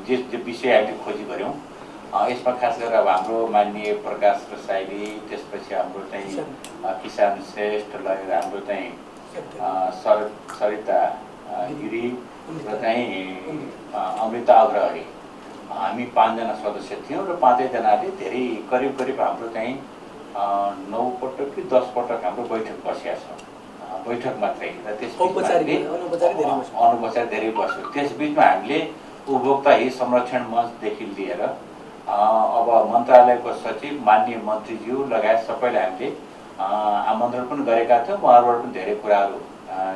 जे विषय हामीले खोजी गऱ्यौँ। यसमा खास गरेर अब हाम्रो माननीय प्रकाश रसाइली, त्यसपछि हाम्रो चाहिँ किसान श्रेष्ठ लगायत हाम्रो चाहिँ सरिता गिरी र चाहिँ अमृता अग्रहरी, हामी 5 जना सदस्य थियौँ र 5 जनाले धेरै करिब हाम्रो चाहिँ 9 पटक कि 10 पटक हाम्रो बैठक बसेका छ। बैठक मात्रै र त्यसपछि अनौपचारिक धेरै बस्यो। त्यसबिचमा हामीले उपभोक्ता हित संरक्षण मञ्चदेखि लिएर अब मन्त्रालयको सचिव, माननीय मन्त्रीज्यू लगायत सबैलाई हामीले आमन्त्रण पनि गरेका थियौँ। उहाँहरूबाट पनि धेरै कुराहरू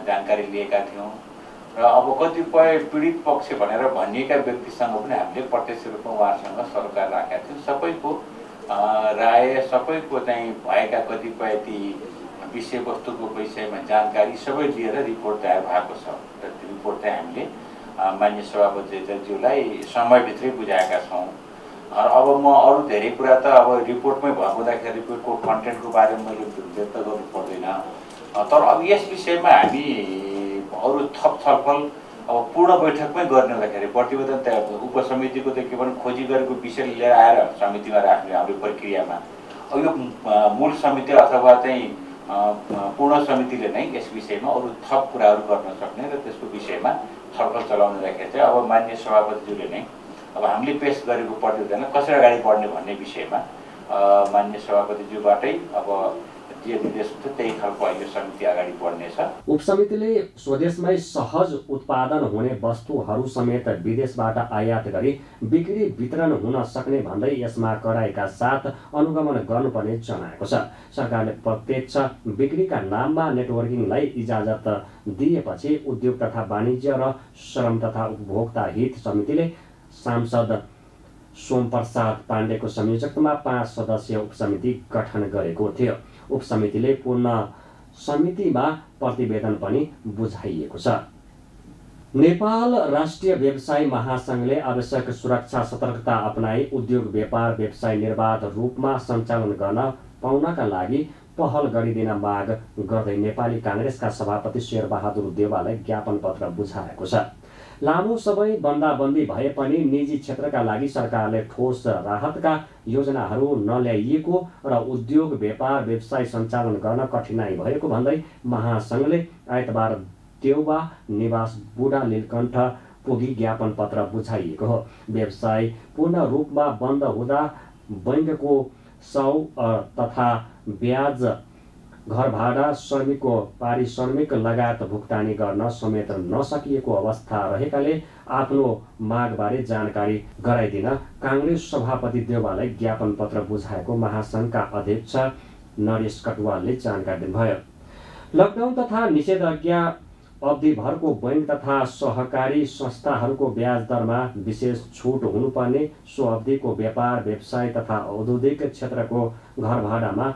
जानकारी लिएका थियौँ र अब कतिपय पीडित पक्ष भनेर भनिएका व्यक्तिसँग पनि हामीले प्रत्यक्ष रूपमा उहाँहरूसँग सरोकार राखेका थियौँ। सबैको राय, सबैको चाहिँ भएका कतिपय ती विषयवस्तुको विषयमा जानकारी सबै लिएर रिपोर्ट तयार भएको छ र त्यो रिपोर्ट चाहिँ हामीले माननीय सभापतिज्यूलाई समयभित्रै बुझाएका छौँ। अब म अरू धेरै कुरा त अब रिपोर्टमै हुँदाखेरि रिपोर्टको कन्टेन्टको बारेमा मैले व्यक्त गर्नु पर्दैन, तर अब यस विषयमा हामी अरू थप छलफल अब पूर्ण बैठकमै गर्ने हुँदाखेरि प्रतिवेदन त उपसमितिको त के भनौँ खोजी गरेको विषय लिएर आएर समितिमा राख्ने हाम्रो प्रक्रियामा अब यो मूल समिति अथवा चाहिँ पूर्ण समितिले नै यस विषयमा अरू थप कुराहरू गर्न सक्ने र त्यसको विषयमा छलफल चलाउने राखेको चाहिँ अब माननीय सभापतिज्यूले नै अब हामीले पेश गरेको प्रतिवेदन कसरी अगाडि बढ्ने भन्ने विषयमा माननीय सभापतिज्यूबाटै अब जे निर्देश हुन्छ त्यही खालको अहिले समिति अगाडि बढ्नेछ। उपसमितिले स्वदेशमै सहज उत्पादन हुने वस्तुहरू समेत विदेशबाट आयात गरी बिक्री वितरण हुन सक्ने भन्दै यसमा कडाइका साथ अनुगमन गर्नुपर्ने जनाएको छ। सरकारले प्रत्यक्ष बिक्रीका नाममा नेटवर्किङलाई इजाजत दिएपछि उद्योग तथा वाणिज्य र श्रम तथा उपभोक्ता हित समितिले सांसद सोमप्रसाद पाण्डेको संयोजकतामा 5 सदस्यीय उपसमिति गठन गरेको थियो। उपसमितिले पूर्ण समितिमा प्रतिवेदन पनि बुझाइएको छ। नेपाल राष्ट्रिय व्यवसाय महासंघले आवश्यक सुरक्षा सतर्कता अपनाई उद्योग व्यापार व्यवसाय निर्बाध रूपमा सञ्चालन गर्न पाउनका लागि पहल गरिदिन माग गर्दै नेपाली काङ्ग्रेसका सभापति शेरबहादुर देउवालाई ज्ञापन पत्र बुझाएको छ। लामो समय बन्दाबन्दी भए पनि निजी क्षेत्रका लागि सरकारले ठोस राहतका योजनाहरू नल्याइएको र उद्योग व्यापार व्यवसाय सञ्चालन गर्न कठिनाई भएको भन्दै महासंघले आइतबार देउवा निवास बुढा लीलकण्ठ पुगी ज्ञापन पत्र बुझाइएको हो। व्यवसाय पूर्ण रूपमा बन्द हुँदा बैंकको 100 तथा ब्याज घर भाडा, श्रमिकको पारिश्रमिक लगायत भुक्तानी गर्न समेत नसकिएको अवस्था रहेकाले आफ्नो मागबारे जानकारी गराइदिन काङ्ग्रेस सभापति देउवालाई ज्ञापन पत्र बुझाएको महासङ्घका अध्यक्ष नरेश कटुवालले जानकारी दिनुभयो। लकडाउन तथा निषेधाज्ञा अवधिभरको बैंक तथा सहकारी संस्थाहरूको ब्याज दरमा विशेष छुट हुनुपर्ने, सो अवधिको व्यापार व्यवसाय तथा औद्योगिक क्षेत्रको घर भाडामा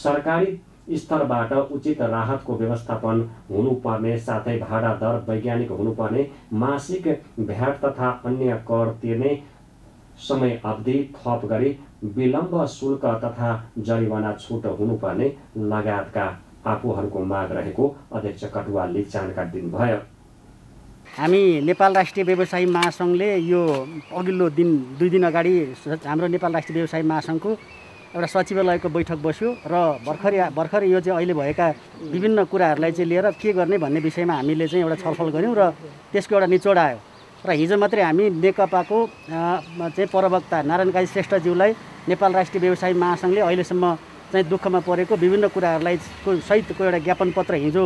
सरकारी स्तरबाट उचित राहतको व्यवस्थापन हुनुपर्ने साथै भाडा दर वैज्ञानिक हुनुपर्ने, मासिक भ्याट तथा अन्य कर तिर्ने समय अवधि थप गरी विलम्ब शुल्क तथा जरिवाना छुट हुनुपर्ने लगायतका आफूहरूको माग रहेको अध्यक्ष कटुवालले जानकारी दिनुभयो। हामी नेपाल राष्ट्रिय व्यवसायी महासङ्घले यो अघिल्लो दिन 2 दिन अगाडि हाम्रो नेपाल राष्ट्रिय व्यवसायी महासङ्घको एउटा सचिवालयको बैठक बस्यो र भर्खरै यो चाहिँ अहिले भएका विभिन्न कुराहरूलाई चाहिँ लिएर के गर्ने भन्ने विषयमा हामीले चाहिँ एउटा छलफल गऱ्यौँ र त्यसको एउटा निचोड आयो। र हिजो मात्रै हामी नेकपाको चाहिँ प्रवक्ता नारायण काजी श्रेष्ठज्यूलाई नेपाल राष्ट्रिय व्यवसायी महासङ्घले अहिलेसम्म चाहिँ दुःखमा परेको विभिन्न कुराहरूलाई सहितको एउटा ज्ञापन पत्र हिजो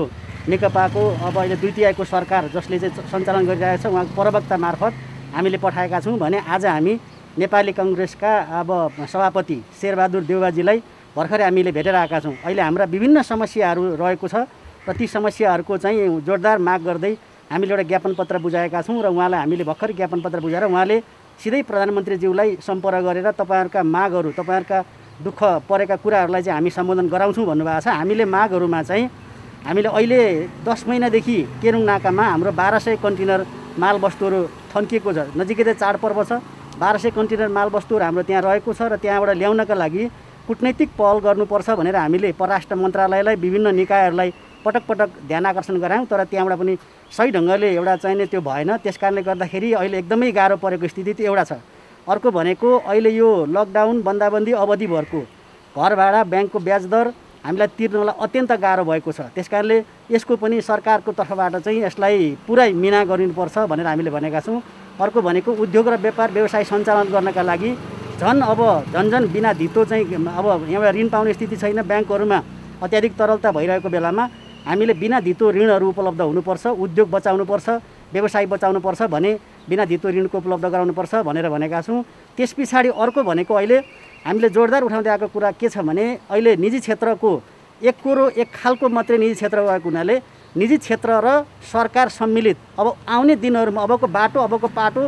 नेकपाको अब अहिले 2/3 सरकार जसले चाहिँ सञ्चालन गरिरहेको छ उहाँको प्रवक्ता मार्फत हामीले पठाएका छौँ भने आज हामी नेपाली काङ्ग्रेसका अब सभापति शेरबहादुर देउवाजीलाई भर्खरै हामीले भेटेर आएका छौँ। अहिले हाम्रा विभिन्न समस्याहरू रहेको छ र ती समस्याहरूको चाहिँ जोरदार माग गर्दै हामीले एउटा ज्ञापन पत्र बुझाएका छौँ र उहाँलाई हामीले भर्खरै ज्ञापन पत्र बुझाएर उहाँले सिधै प्रधानमन्त्रीज्यूलाई सम्पर्क गरेर तपाईँहरूका मागहरू, तपाईँहरूका दुःख परेका कुराहरूलाई चाहिँ हामी सम्बोधन गराउँछौँ भन्नुभएको छ। हामीले मागहरूमा चाहिँ हामीले अहिले 10 महिनादेखि केरुङ नाकामा हाम्रो 1200 कन्टेनर मालवस्तुहरू थन्किएको छ। नजिकै चाहिँ चाडपर्व छ, 1200 कन्टेनर मालवस्तुहरू हाम्रो त्यहाँ रहेको छ र त्यहाँबाट ल्याउनका लागि कूटनैतिक पहल गर्नुपर्छ भनेर हामीले परराष्ट्र मन्त्रालयलाई विभिन्न निकायहरूलाई पटक पटक ध्यान आकर्षण गरायौँ तर त्यहाँबाट पनि सही ढङ्गले एउटा चाहिने त्यो भएन। त्यस कारणले गर्दाखेरि अहिले एकदमै गाह्रो परेको स्थिति त्यो एउटा छ। अर्को भनेको अहिले यो लकडाउन बन्दाबन्दी अवधिभरको घर भाडा, ब्याङ्कको ब्याज दर हामीलाई तिर्नलाई अत्यन्त गाह्रो भएको छ। त्यस कारणले यसको पनि सरकारको तर्फबाट चाहिँ यसलाई पुरै मिना गरिनुपर्छ भनेर हामीले भनेका छौँ। अर्को भनेको उद्योग र व्यापार व्यवसाय सञ्चालन गर्नका लागि झन् बिना धितो चाहिँ अब यहाँ ऋण पाउने स्थिति छैन। ब्याङ्कहरूमा अत्याधिक तरलता भइरहेको बेलामा हामीले बिना धितो ऋणहरू उपलब्ध हुनुपर्छ, उद्योग बचाउनुपर्छ, व्यवसाय बचाउनुपर्छ भने बिना धितो ऋणको उपलब्ध गराउनुपर्छ भनेर भनेका छौँ। त्यस पछाडि अर्को भनेको अहिले हामीले जोरदार उठाउँदै आएको कुरा के छ भने अहिले निजी क्षेत्रको एक खालको मात्रै निजी क्षेत्र भएको हुनाले निजी क्षेत्र र सरकार सम्मिलित अब आउने दिनहरूमा अबको पाटो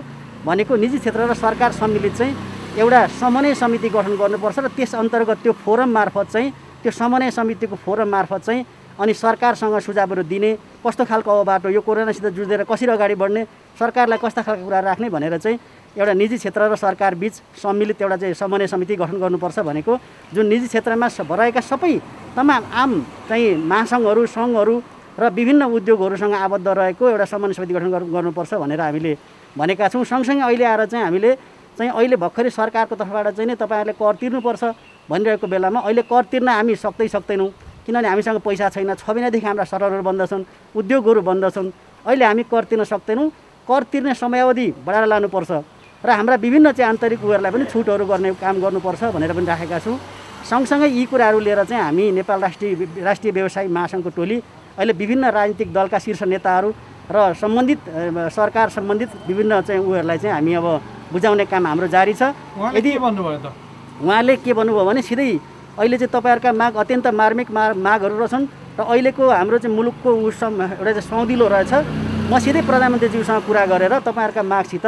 भनेको निजी क्षेत्र र सरकार सम्मिलित चाहिँ एउटा समन्वय समिति गठन गर्नुपर्छ र त्यस अन्तर्गत त्यो फोरम मार्फत चाहिँ त्यो समन्वय समितिको फोरम मार्फत चाहिँ अनि सरकारसँग सुझावहरू दिने कस्तो खालको अब बाटो यो कोरोनासित जुझेर कसरी अगाडि बढ्ने, सरकारलाई कस्ता खालको कुरा राख्ने भनेर चाहिँ एउटा निजी क्षेत्र र सरकार बीच सम्मिलित एउटा चाहिँ समन्वय समिति गठन गर्नुपर्छ भनेको जुन निजी क्षेत्रमा रहेका सबै तमाम आम चाहिँ महासङ्घहरू, सङ्घहरू र विभिन्न उद्योगहरूसँग आबद्ध रहेको एउटा समन्वय समिति गठन गर्नुपर्छ भनेर हामीले भनेका छौँ। सँगसँगै अहिले आएर चाहिँ हामीले चाहिँ अहिले भर्खरै सरकारको तर्फबाट चाहिँ नै तपाईँहरूले कर तिर्नुपर्छ भनिरहेको बेलामा अहिले कर तिर्न हामी सक्दैनौँ किनभने हामीसँग पैसा छैन। 6 महिनादेखि हाम्रा सररहरू बन्द छन्, उद्योगहरू बन्द छन्। अहिले हामी कर तिर्न सक्दैनौँ। कर तिर्ने समयावधि बढाएर लानुपर्छ र हाम्रा विभिन्न चाहिँ आन्तरिक उयोहरूलाई पनि छुटहरू गर्ने काम गर्नुपर्छ भनेर पनि राखेका छौँ। सँगसँगै यी कुराहरू लिएर चाहिँ हामी नेपाल राष्ट्रिय व्यवसायी महासङ्घको टोली अहिले विभिन्न राजनीतिक दलका शीर्ष नेताहरू र सम्बन्धित सरकार सम्बन्धित विभिन्न चाहिँ उयोहरूलाई चाहिँ हामी अब बुझाउने काम हाम्रो जारी छ। यदि उहाँले के भन्नुभयो भने सिधै अहिले चाहिँ तपाईँहरूका माग अत्यन्त मार्मिक मागहरू रहेछन् र अहिलेको हाम्रो चाहिँ मुलुकको एउटा चाहिँ सौदिलो रहेछ। म सिधै प्रधानमन्त्रीज्यूसँग कुरा गरेर तपाईँहरूका मागसित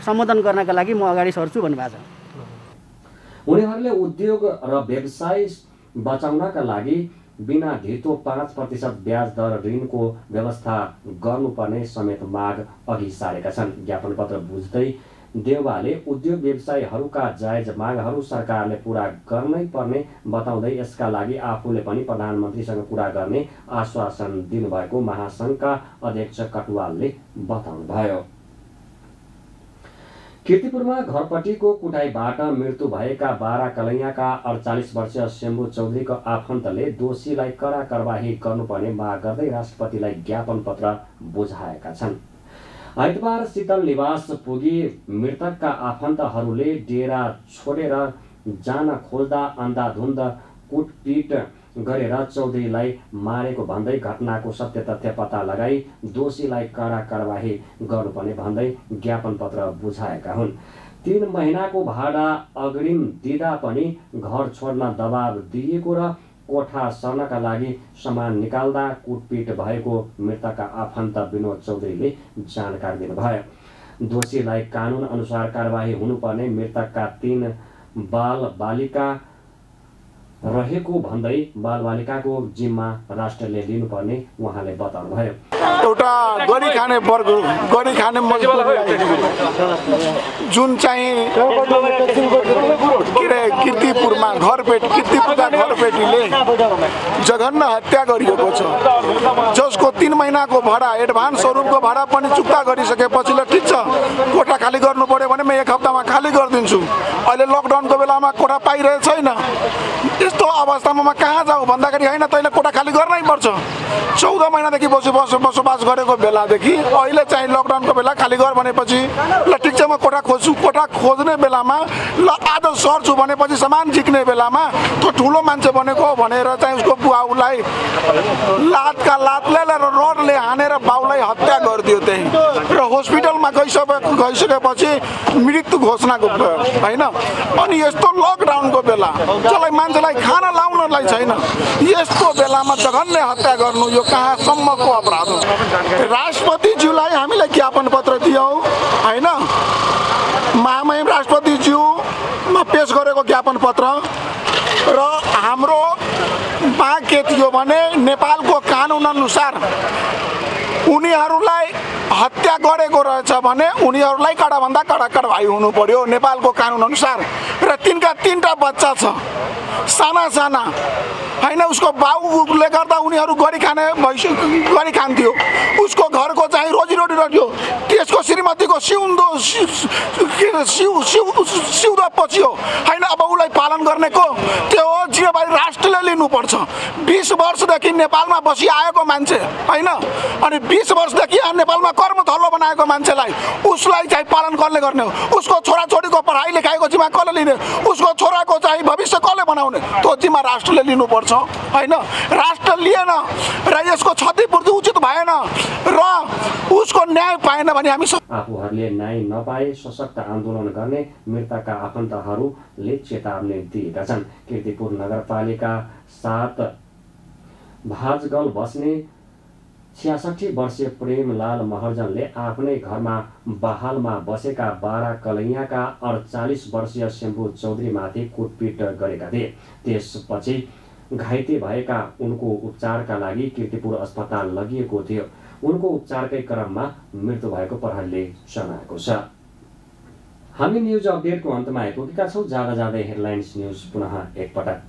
सम्बोधन गर्नका लागि म अगाडि सर्छु भन्नुभएको छ। उनीहरूले उद्योग र व्यवसाय बचाउनका लागि बिना धितो 5% ब्याज दर ऋणको व्यवस्था गर्नुपर्ने समेत माग अघि सारेका छन्। ज्ञापन पत्र बुझ्दै देउवाले उद्योग व्यवसायीहरूका जायज मागहरू सरकारले पूरा गर्नै पर्ने बताउँदै यसका लागि आफूले पनि प्रधानमन्त्रीसँग कुरा गर्ने आश्वासन दिनुभएको महासङ्घका अध्यक्ष कटुवालले बताउनुभयो। कीर्तिपुरमा घरपट्टिको कुटाईबाट मृत्यु भएका बाराकलैयाका 48 वर्षीय शम्भु चौधरीको आफन्तले दोषीलाई कडा कारबाही गर्नुपर्ने माग गर्दै राष्ट्रपतिलाई ज्ञापन पत्र बुझाएका छन्। आइतबार शीतल निवास पुगी मृतकका आफन्तहरूले डेरा छोडेर जान खोज्दा अन्धाधुन्द कुटपिट गरेर चौधरीलाई मारेको भन्दै घटनाको सत्य तथ्य पत्ता लगाई दोषीलाई कडा कारबाही गर्नुपर्ने भन्दै ज्ञापन पत्र बुझाएका हुन्। 3 महिनाको भाडा अग्रिम दिँदा पनि घर छोड्न दबाब दिएको र कोठा सर्नका लागि सामान निकाल्दा कुटपिट भएको मृतकका आफन्त विनोद चौधरीले जानकारी दिनुभयो। दोषीलाई कानुन अनुसार कारबाही हुनुपर्ने मृतकका 3 बालबालिका रहेको भन्दै बालबालिकाको जिम्मा राष्ट्रले लिनुपर्ने उहाँले बताउनुभयो। एउटा गरी खाने वर्ग गरी खाने मजदुरलाई जुन चाहिँ कीर्तिपुरमा कीर्तिपुरका घरपेटीले जघन्य हत्या गरिएको छ, जसको 3 महिनाको भाडा एडभान्स स्वरूपको भाडा पनि चुक्ता गरिसकेपछि ल ठिक छ, कोठा खाली गर्नु पर्यो भने म 1 हप्तामा खाली गरिदिन्छु। अहिले लकडाउनको बेलामा कोठा पाइरहेको छैन। यस्तो अवस्थामा म कहाँ जाऊ भन्दाखेरि होइन, तैँले कोठा खाली गर्नै पर्छ। 14 महिनादेखि बसोबास गरेको बेलादेखि अहिले चाहिँ लकडाउनको बेला खाली गर भनेपछि ल ठिक छ म कोठा खोज्छु। कोठा खोज्ने बेलामा ल आज सर्छु भनेपछि सामान झिक्ने बेलामा त्यो ठुलो मान्छे बनेको भनेर चाहिँ उसको बुवाउलाई लातका लातले र रडले हानेर बाउलाई हत्या गरिदियो त्यही र हस्पिटलमा गइसकेपछि मृत्यु घोषणा भयो होइन। अनि यस्तो लकडाउनको बेला जसलाई मान्छेलाई खाना लाउनलाई छैन, यस्तो बेलामा जघन्य हत्या गर्नु यो कहाँसम्मको अपराध हो। राष्ट्रपतिज्यूलाई हामीले ज्ञापन पत्र दियौँ होइन। महामहिम राष्ट्रपतिज्यूमा पेश गरेको ज्ञापन पत्र र हाम्रो माग के थियो भने नेपालको कानुन अनुसार उनीहरूलाई हत्या गरेको रहेछ भने उनीहरूलाई कडाभन्दा कडा कारबाही हुनु पर्यो नेपालको कानुन अनुसार। र तिनका 3टा बच्चा छ साना साना होइन। उसको बाउले गर्दा उनीहरू गरी खान्थ्यो। उसको घरको चाहिँ रोजीरोटी रह्यो। त्यसको श्रीमतीको सिउँदो पछियो होइन। अब उसलाई पालन गर्ने को त्यो हो, जिम्मेवारी राष्ट्रले लिनुपर्छ। 20 वर्षदेखि नेपालमा बसिआएको मान्छे होइन, अनि 20 वर्षदेखि नेपालमा कर्मथलो बनाएको मान्छेलाई उसलाई चाहिँ पालन कसले गर्ने हो? उसको छोराछोरीको पढाइ लेखाइको जिम्मा कसले लिने? उसको छोराको चाहिँ भविष्य कसले बनाउने? त्यो जिम्मा राष्ट्रले लिनुपर्छ होइन। राष्ट्र लिएन र यसको क्षतिपूर्ति उचित भएन र उसको न्याय पाएन भने हामी आफूहरूले न्याय नपाए सशक्त आन्दोलन गर्ने मृतकका आफन्तहरूले चेतावनी दिएका छन्। कीर्तिपुर नगरपालिका 7 भाजगल बस्ने 66 वर्षीय प्रेमलाल महर्जनले आफ्नै घरमा बहालमा बसेका 12 कलैयाका 48 वर्षीय शम्भु चौधरीमाथि कुटपिट गरेका थिए। त्यसपछि घाइते भएका उनको उपचारका लागि कीर्तिपुर अस्पताल लगिएको थियो। उनको उपचारकै क्रममा मृत्यु भएको प्रहरीले जनाएको छ। हामी न्युज अपडेटको अन्तमा आइपुगेका छौँ। जाँदा जाँदै हेडलाइन्स न्युज पुनः एकपटक।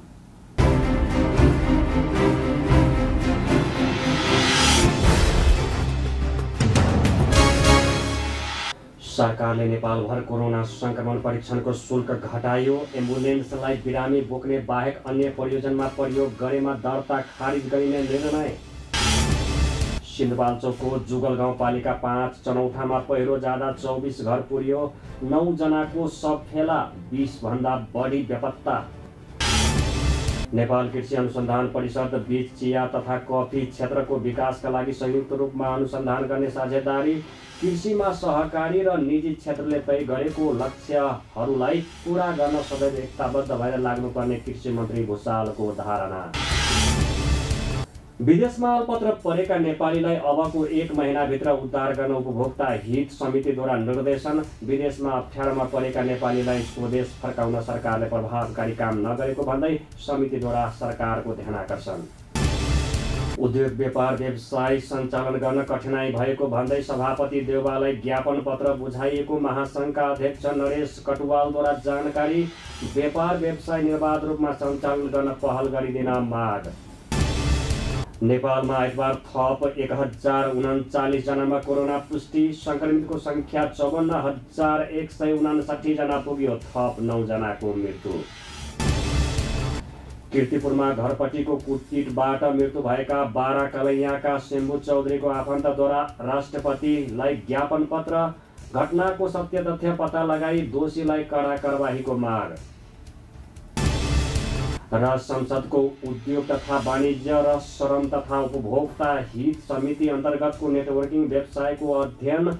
सरकारले नेपालभर कोरोना संक्रमण परीक्षणको शुल्क घटायो। एम्बुलेन्सलाई बिरामी बोक्ने बाहेक अन्य प्रयोजनमा प्रयोग गरेमा दर्ता खारिज गरिने निर्णय। सिन्धुपाल्चोकको जुगल गाउँपालिका 5 चनौठामा पहिरो जाँदा 24 घर पुर्यो। 9 जनाको शव फेला, 20 भन्दा बढी बेपत्ता। नेपाल कृषि अनुसन्धान परिषद बीच चिया तथा कफी क्षेत्रको विकासका लागि संयुक्त रूपमा अनुसन्धान गर्ने साझेदारी। कृषिमा सहकारी र निजी क्षेत्रले तय गरेको लक्ष्यहरूलाई पूरा गर्न सदैव एकताबद्ध भएर लाग्नुपर्ने कृषि मन्त्री भुषालको धारणा। विदेशमा अल्पत्र परेका नेपालीलाई अबको 1 महिनाभित्र उद्धार गर्न उपभोक्ता हित समितिद्वारा निर्देशन। विदेशमा अप्ठ्यारोमा परेका नेपालीलाई स्वदेश फर्काउन सरकारले प्रभावकारी काम नगरेको भन्दै समितिद्वारा सरकारको ध्यानाकर्षण। उद्योग व्यापार व्यवसाय सञ्चालन गर्न कठिनाई भएको भन्दै सभापति देउवालाई ज्ञापन पत्र बुझाइएको महासङ्घका अध्यक्ष नरेश कटुवालद्वारा जानकारी। व्यापार व्यवसाय निर्बाध रूपमा सञ्चालन गर्न पहल गरिदिन माग। नेपालमा आइतबार थप 1039 जनामा कोरोना पुष्टि। संक्रमितको संख्या 54,159 जना पुग्यो। थप 9 जनाको मृत्यु। कीर्तिपुरमा घरपट्टिको कुटपिटबाट मृत्यु भएका 12 कलैयाका शम्भु चौधरीको आफन्तद्वारा राष्ट्रपतिलाई ज्ञापन पत्र। घटनाको सत्य तथ्य पत्ता लगाई दोषीलाई कडा कारबाहीको माग। र संसदको उद्योग तथा वाणिज्य र श्रम तथा उपभोक्ता हित समिति अन्तर्गतको नेटवर्किङ व्यवसायको अध्ययन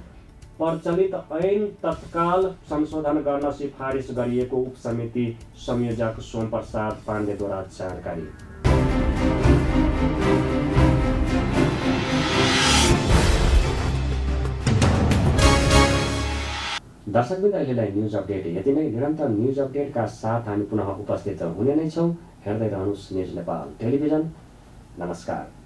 प्रचलित ऐन तत्काल संशोधन गर्न सिफारिस गरिएको उपसमिति संयोजक सोमप्रसाद पाण्डेद्वारा जानकारी। दर्शकवृन्द, अहिलेलाई न्युज अपडेट यति नै। निरन्तर न्युज अपडेटका साथ हामी पुनः उपस्थित हुने नै छौँ। हेर्दै रहनुहोस् न्युज नेपाल टेलिभिजन। नमस्कार।